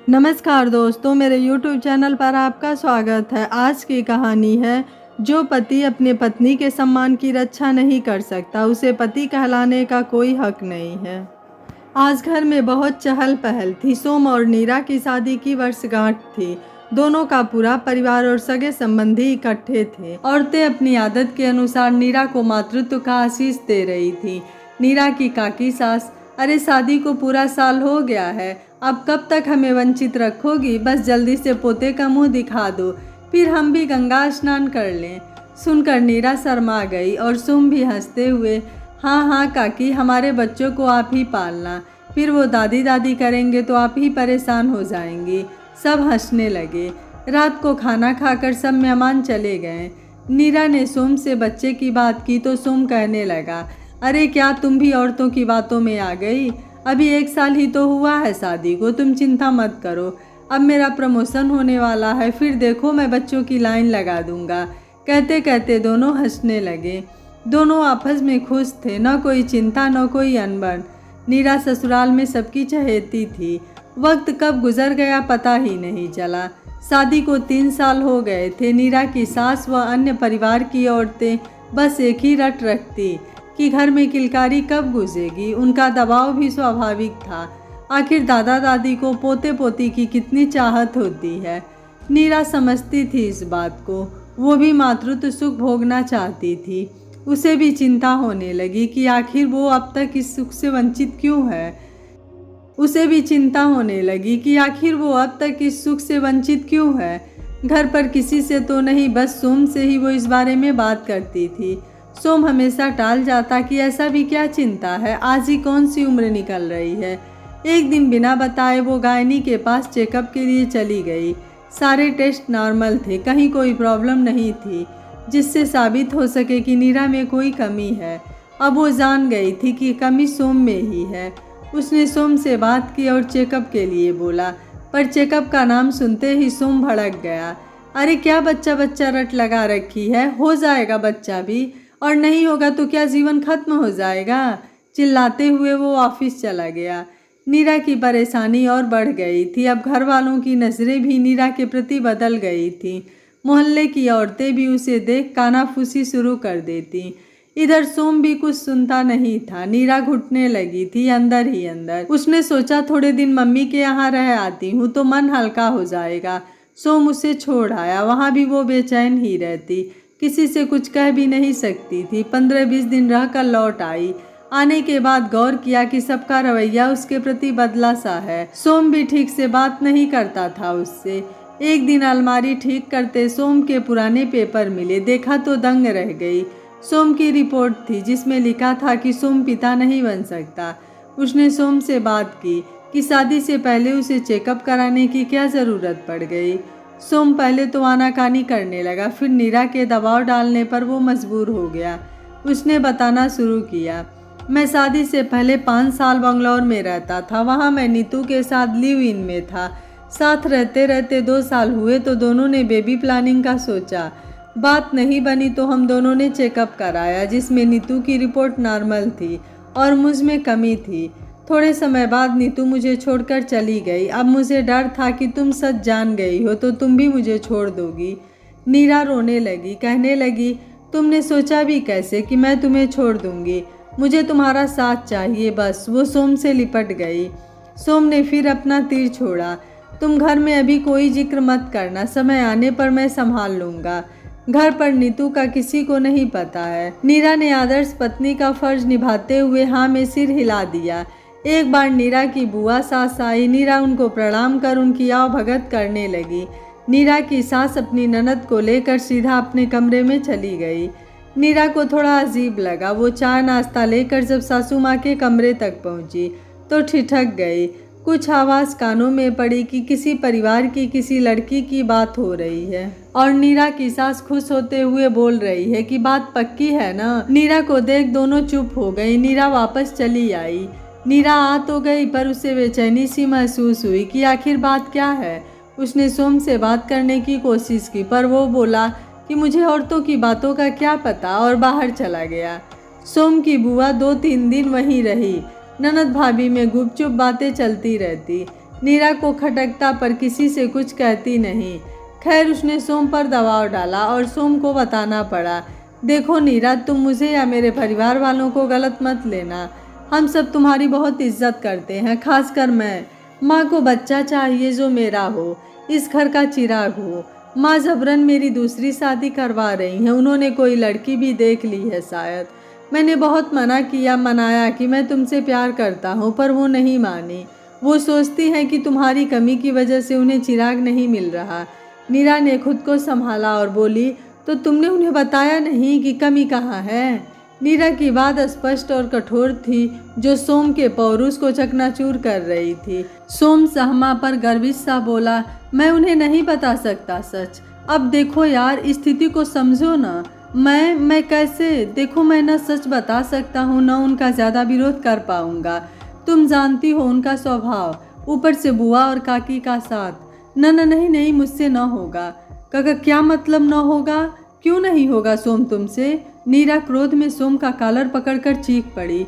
नमस्कार दोस्तों, मेरे YouTube चैनल पर आपका स्वागत है। आज की कहानी है जो पति अपने पत्नी के सम्मान की रक्षा नहीं कर सकता, उसे पति कहलाने का कोई हक नहीं है। आज घर में बहुत चहल पहल थी। सोम और नीरा की शादी की वर्षगांठ थी। दोनों का पूरा परिवार और सगे संबंधी इकट्ठे थे। औरतें अपनी आदत के अनुसार नीरा को मातृत्व का आशीष दे रही थी। नीरा की काकी सास, अरे शादी को पूरा साल हो गया है, अब कब तक हमें वंचित रखोगी? बस जल्दी से पोते का मुंह दिखा दो, फिर हम भी गंगा स्नान कर लें। सुनकर नीरा शर्मा गई और सोम भी हंसते हुए, हाँ हाँ काकी, हमारे बच्चों को आप ही पालना, फिर वो दादी दादी करेंगे तो आप ही परेशान हो जाएंगी। सब हंसने लगे। रात को खाना खाकर सब मेहमान चले गए। नीरा ने सोम से बच्चे की बात की तो सोम कहने लगा, अरे क्या तुम भी औरतों की बातों में आ गई? अभी 1 साल ही तो हुआ है शादी को, तुम चिंता मत करो। अब मेरा प्रमोशन होने वाला है, फिर देखो मैं बच्चों की लाइन लगा दूंगा। कहते कहते दोनों हंसने लगे। दोनों आपस में खुश थे, न कोई चिंता न कोई अनबन। नीरा ससुराल में सबकी चहेती थी। वक्त कब गुजर गया पता ही नहीं चला। शादी को 3 साल हो गए थे। नीरा की सास व अन्य परिवार की औरतें बस एक ही रट रखती कि घर में किलकारी कब गुजरेगी। उनका दबाव भी स्वाभाविक था। आखिर दादा दादी को पोते पोती की कितनी चाहत होती है। नीरा समझती थी इस बात को। वो भी मातृत्व सुख भोगना चाहती थी। उसे भी चिंता होने लगी कि आखिर वो अब तक इस सुख से वंचित क्यों है। घर पर किसी से तो नहीं, बस सोम से ही वो इस बारे में बात करती थी। सोम हमेशा टाल जाता कि ऐसा भी क्या चिंता है, आज ही कौन सी उम्र निकल रही है। एक दिन बिना बताए वो गायनी के पास चेकअप के लिए चली गई। सारे टेस्ट नॉर्मल थे, कहीं कोई प्रॉब्लम नहीं थी जिससे साबित हो सके कि नीरा में कोई कमी है। अब वो जान गई थी कि कमी सोम में ही है। उसने सोम से बात की और चेकअप के लिए बोला, पर चेकअप का नाम सुनते ही सोम भड़क गया। अरे क्या बच्चा बच्चा रट लगा रखी है, हो जाएगा बच्चा भी, और नहीं होगा तो क्या जीवन खत्म हो जाएगा? चिल्लाते हुए वो ऑफिस चला गया। नीरा की परेशानी और बढ़ गई थी। अब घर वालों की नज़रें भी नीरा के प्रति बदल गई थी। मोहल्ले की औरतें भी उसे देख कानाफूसी शुरू कर देती। इधर सोम भी कुछ सुनता नहीं था। नीरा घुटने लगी थी अंदर ही अंदर। उसने सोचा थोड़े दिन मम्मी के यहाँ रह आती हूँ तो मन हल्का हो जाएगा। सोम उसे छोड़ आया। वहाँ भी वो बेचैन ही रहती, किसी से कुछ कह भी नहीं सकती थी। 15-20 दिन रहकर लौट आई। आने के बाद गौर किया कि सबका रवैया उसके प्रति बदला सा है। सोम भी ठीक से बात नहीं करता था उससे। एक दिन अलमारी ठीक करते सोम के पुराने पेपर मिले। देखा तो दंग रह गई। सोम की रिपोर्ट थी जिसमें लिखा था कि सोम पिता नहीं बन सकता। उसने सोम से बात की कि शादी से पहले उसे चेकअप कराने की क्या ज़रूरत पड़ गई। सोम पहले तो आनाकानी करने लगा, फिर नीरा के दबाव डालने पर वो मजबूर हो गया। उसने बताना शुरू किया, मैं शादी से पहले 5 साल बंगलौर में रहता था। वहाँ मैं नीतू के साथ लिव इन में था। साथ रहते रहते 2 साल हुए तो दोनों ने बेबी प्लानिंग का सोचा। बात नहीं बनी तो हम दोनों ने चेकअप कराया जिसमें नीतू की रिपोर्ट नॉर्मल थी और मुझ में कमी थी। थोड़े समय बाद नीतू मुझे छोड़कर चली गई। अब मुझे डर था कि तुम सच जान गई हो तो तुम भी मुझे छोड़ दोगी। नीरा रोने लगी, कहने लगी, तुमने सोचा भी कैसे कि मैं तुम्हें छोड़ दूंगी? मुझे तुम्हारा साथ चाहिए बस। वो सोम से लिपट गई। सोम ने फिर अपना तीर छोड़ा, तुम घर में अभी कोई जिक्र मत करना, समय आने पर मैं संभाल लूँगा। घर पर नीतू का किसी को नहीं पता है। नीरा ने आदर्श पत्नी का फर्ज निभाते हुए हाँ में सिर हिला दिया। एक बार नीरा की बुआ सास आई। नीरा उनको प्रणाम कर उनकी आवभगत करने लगी। नीरा की सास अपनी ननद को लेकर सीधा अपने कमरे में चली गई। नीरा को थोड़ा अजीब लगा। वो चाय नाश्ता लेकर जब सासू माँ के कमरे तक पहुँची तो ठिठक गई। कुछ आवाज़ कानों में पड़ी कि किसी परिवार की किसी लड़की की बात हो रही है और नीरा की सास खुश होते हुए बोल रही है कि बात पक्की है ना। नीरा को देख दोनों चुप हो गई। नीरा वापस चली आई। नीरा आ तो गई पर उसे बेचैनी सी महसूस हुई कि आखिर बात क्या है। उसने सोम से बात करने की कोशिश की पर वो बोला कि मुझे औरतों की बातों का क्या पता और बाहर चला गया। सोम की बुआ 2-3 दिन वहीं रही। ननद भाभी में गुपचुप बातें चलती रहती। नीरा को खटकता पर किसी से कुछ कहती नहीं। खैर उसने सोम पर दबाव डाला और सोम को बताना पड़ा, देखो नीरा, तुम मुझे या मेरे परिवार वालों को गलत मत लेना। हम सब तुम्हारी बहुत इज्जत करते हैं, खासकर मैं। माँ को बच्चा चाहिए जो मेरा हो, इस घर का चिराग हो। माँ जबरन मेरी दूसरी शादी करवा रही हैं, उन्होंने कोई लड़की भी देख ली है शायद। मैंने बहुत मनाया कि मैं तुमसे प्यार करता हूँ, पर वो नहीं मानी। वो सोचती हैं कि तुम्हारी कमी की वजह से उन्हें चिराग नहीं मिल रहा। नीरा ने खुद को संभाला और बोली, तो तुमने उन्हें बताया नहीं कि कमी कहाँ है? नीरा की बात स्पष्ट और कठोर थी, जो सोम के पौरुष को चकनाचूर कर रही थी। सोम सहमा पर गर्वित सा बोला, मैं उन्हें नहीं बता सकता सच। अब देखो यार, स्थिति को समझो ना। मैं कैसे? देखो, मैं न सच बता सकता हूँ, न उनका ज़्यादा विरोध कर पाऊँगा। तुम जानती हो उनका स्वभाव, ऊपर से बुआ और काकी का साथ। नहीं, मुझसे न होगा। काका, क्या मतलब न होगा? क्यों नहीं होगा सोम तुमसे? नीरा क्रोध में सोम का कॉलर पकड़कर चीख पड़ी।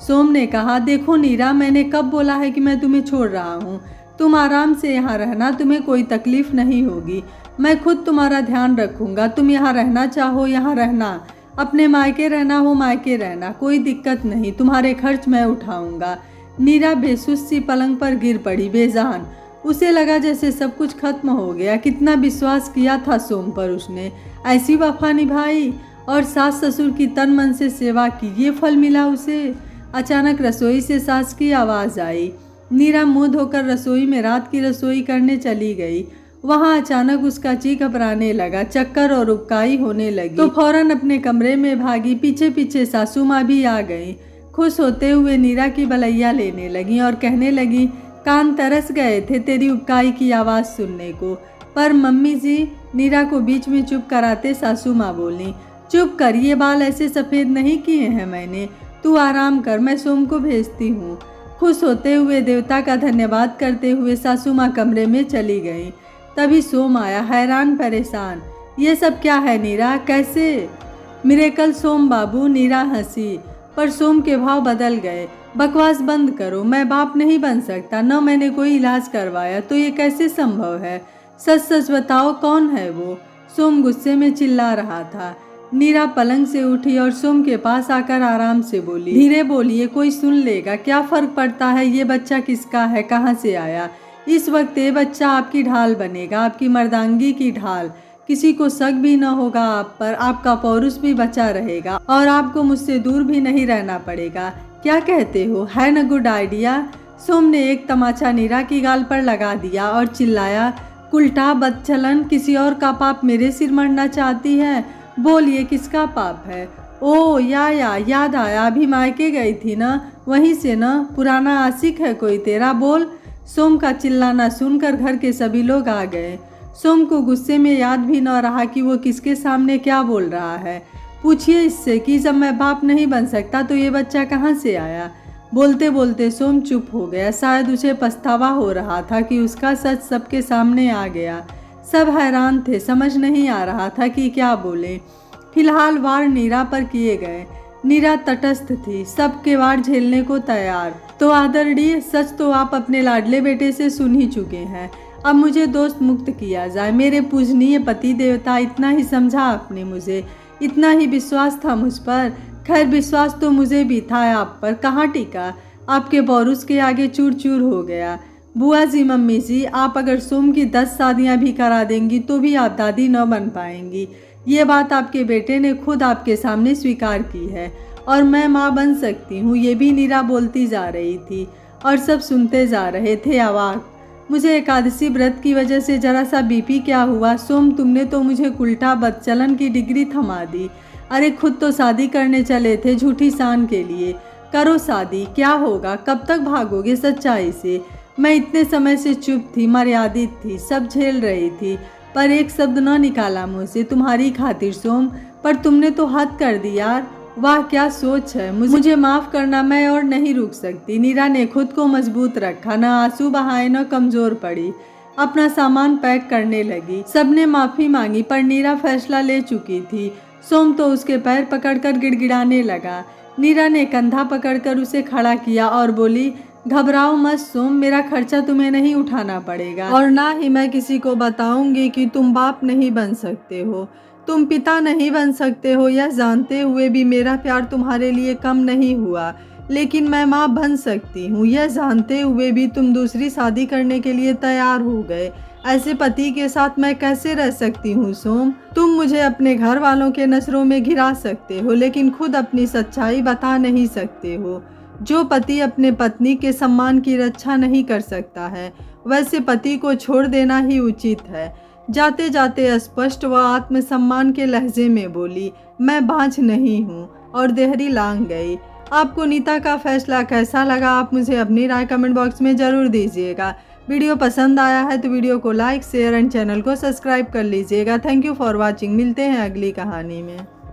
सोम ने कहा, देखो नीरा, मैंने कब बोला है कि मैं तुम्हें छोड़ रहा हूँ? तुम आराम से यहाँ रहना, तुम्हें कोई तकलीफ नहीं होगी। मैं खुद तुम्हारा ध्यान रखूँगा। तुम यहाँ रहना चाहो यहाँ रहना, अपने मायके रहना हो मायके रहना, कोई दिक्कत नहीं। तुम्हारे खर्च मैं उठाऊँगा। नीरा बेसुध सी पलंग पर गिर पड़ी बेजान। उसे लगा जैसे सब कुछ खत्म हो गया। कितना विश्वास किया था सोम पर उसने, ऐसी वफा निभाई और सास ससुर की तन मन से सेवा की, ये फल मिला उसे। अचानक रसोई से सास की आवाज़ आई। नीरा मुंह धोकर रसोई में रात की रसोई करने चली गई। वहाँ अचानक उसका जी घबराने लगा, चक्कर और उबकाई होने लगी, तो फौरन अपने कमरे में भागी। पीछे पीछे सासू माँ भी आ गई। खुश होते हुए नीरा की बलैया लेने लगी और कहने लगी, कान तरस गए थे तेरी उबकाई की आवाज़ सुनने को। पर मम्मी जी, नीरा को बीच में चुप कराते सासू माँ बोली, चुप कर, ये बाल ऐसे सफ़ेद नहीं किए हैं मैंने। तू आराम कर, मैं सोम को भेजती हूँ। खुश होते हुए देवता का धन्यवाद करते हुए सासू माँ कमरे में चली गई। तभी सोम आया, हैरान परेशान। ये सब क्या है नीरा, कैसे? मिरेकल सोम बाबू। नीरा हंसी, पर सोम के भाव बदल गए। बकवास बंद करो, मैं बाप नहीं बन सकता, न मैंने कोई इलाज करवाया, तो ये कैसे संभव है? सच सच बताओ, कौन है वो? सोम गुस्से में चिल्ला रहा था। नीरा पलंग से उठी और सोम के पास आकर आराम से बोली, धीरे बोलिए, कोई सुन लेगा। क्या फर्क पड़ता है ये बच्चा किसका है, कहाँ से आया? इस वक्त ये बच्चा आपकी ढाल बनेगा, आपकी मर्दांगी की ढाल। किसी को शक भी न होगा आप पर, आपका पौरुष भी बचा रहेगा और आपको मुझसे दूर भी नहीं रहना पड़ेगा। क्या कहते हो, है न गुड आइडिया? सोम ने एक तमाचा नीरा की गाल पर लगा दिया और चिल्लाया, कुलटा बदचलन, किसी और का पाप मेरे सिर मरना चाहती है? बोलिए, किसका पाप है? ओ याद आया, अभी मायके गई थी ना, वहीं से ना, पुराना आशिक है कोई तेरा? बोल। सोम का चिल्लाना सुनकर घर के सभी लोग आ गए। सोम को गुस्से में याद भी न रहा कि वो किसके सामने क्या बोल रहा है। पूछिए इससे कि जब मैं बाप नहीं बन सकता तो ये बच्चा कहाँ से आया? बोलते बोलते सोम चुप हो गया। शायद उसे पछतावा हो रहा था कि उसका सच सबके सामने आ गया। सब हैरान थे, समझ नहीं आ रहा था कि क्या बोले। फिलहाल वार नीरा पर किए गए। नीरा तटस्थ थी, सबके वार झेलने को तैयार। तो आदरणीय, सच तो आप अपने लाडले बेटे से सुन ही चुके हैं। अब मुझे दोस्त मुक्त किया जाए। मेरे पूजनीय पति देवता, इतना ही समझा आपने मुझे, इतना ही विश्वास था मुझ पर। खैर, विश्वास तो मुझे भी था आप पर, कहाँ टिका? आपके पौरुष के आगे चूर चूर हो गया। बुआ जी, मम्मी जी, आप अगर सोम की 10 शादियाँ भी करा देंगी तो भी आप दादी न बन पाएंगी। ये बात आपके बेटे ने खुद आपके सामने स्वीकार की है। और मैं माँ बन सकती हूँ, ये भी नीरा बोलती जा रही थी और सब सुनते जा रहे थे अवाक। मुझे एकादशी व्रत की वजह से जरा सा बीपी क्या हुआ? सोम, तुमने तो मुझे उल्टा बदचलन की डिग्री थमा दी। अरे खुद तो शादी करने चले थे झूठी शान के लिए। करो शादी, क्या होगा? कब तक भागोगे सच्चाई से? मैं इतने समय से चुप थी, मर्यादित थी, सब झेल रही थी, पर एक शब्द न निकाला मुँह से तुम्हारी खातिर सोम। पर तुमने तो हद कर दी यार। वाह, क्या सोच है। मुझे माफ़ करना, मैं और नहीं रुक सकती। नीरा ने खुद को मजबूत रखा, न आंसू बहाए न कमज़ोर पड़ी। अपना सामान पैक करने लगी। सबने माफ़ी मांगी, पर नीरा फैसला ले चुकी थी। सोम तो उसके पैर पकड़कर गिड़गिड़ाने लगा। नीरा ने कंधा पकड़कर उसे खड़ा किया और बोली, घबराओ मत सोम, मेरा खर्चा तुम्हें नहीं उठाना पड़ेगा और ना ही मैं किसी को बताऊंगी कि तुम बाप नहीं बन सकते हो, तुम पिता नहीं बन सकते हो। यह जानते हुए भी मेरा प्यार तुम्हारे लिए कम नहीं हुआ, लेकिन मैं माँ बन सकती हूँ। यह जानते हुए भी तुम दूसरी शादी करने के लिए तैयार हो गए। ऐसे पति के साथ मैं कैसे रह सकती हूँ सोम? तुम मुझे अपने घर वालों के नजरों में गिरा सकते हो, लेकिन खुद अपनी सच्चाई बता नहीं सकते हो। जो पति अपने पत्नी के सम्मान की रक्षा नहीं कर सकता है, वैसे पति को छोड़ देना ही उचित है। जाते जाते स्पष्ट व आत्मसम्मान के लहजे में बोली, मैं बांझ नहीं हूँ, और देहरी लांग गई। आपको नीता का फैसला कैसा लगा? आप मुझे अपनी राय कमेंट बॉक्स में ज़रूर दीजिएगा। वीडियो पसंद आया है तो वीडियो को लाइक, शेयर एंड चैनल को सब्सक्राइब कर लीजिएगा। Thank you for watching. मिलते हैं अगली कहानी में।